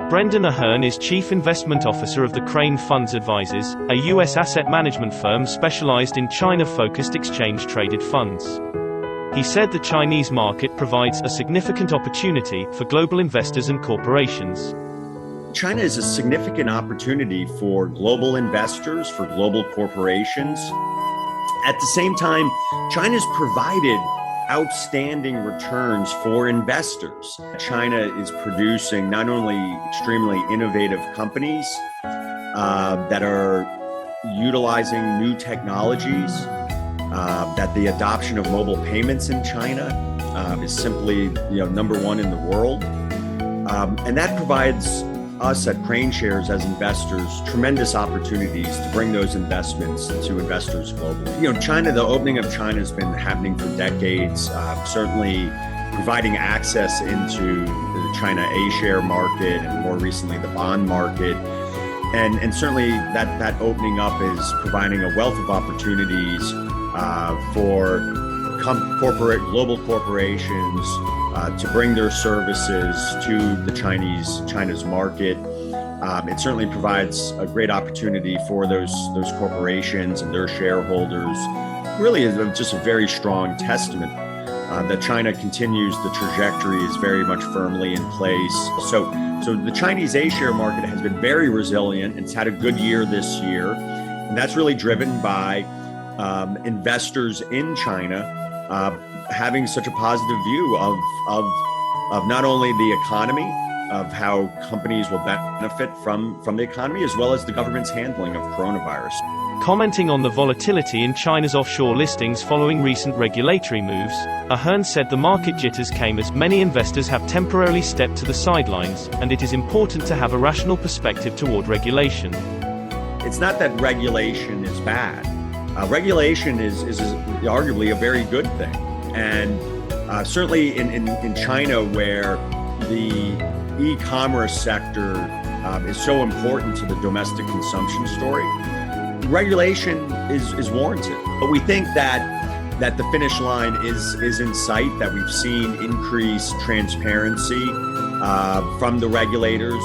Brendan Ahern is Chief Investment Officer of the Crane Funds Advisors, a U.S. asset management firm specialized in China-focused exchange-traded funds. He said the Chinese market provides a significant opportunity for global investors and corporations. China is a significant opportunity for global investors, for global corporations. At the same time, China's provided outstanding returns for investors. China is producing not only extremely innovative companies that are utilizing new technologies, that the adoption of mobile payments in China is simply number one in the world. And that provides us at Crane Shares as investors tremendous opportunities to bring those investments to investors globally. China, the opening of China has been happening for decades, certainly providing access into the China A-share market and more recently the bond market. And certainly that opening up is providing a wealth of opportunities for global corporations to bring their services to the China's market. It certainly provides a great opportunity for those corporations and their shareholders. Really is just a very strong testament that China continues, the trajectory is very much firmly in place. So the Chinese A-share market has been very resilient. It's had a good year this year. And that's really driven by investors in China having such a positive view of not only the economy, of how companies will benefit from the economy, as well as the government's handling of coronavirus. Commenting on the volatility in China's offshore listings following recent regulatory moves, Ahern said the market jitters came as many investors have temporarily stepped to the sidelines, and it is important to have a rational perspective toward regulation. It's not that regulation is bad. Regulation is arguably a very good thing. And certainly in China, where the e-commerce sector is so important to the domestic consumption story, regulation is warranted. But we think that the finish line is in sight, that we've seen increased transparency from the regulators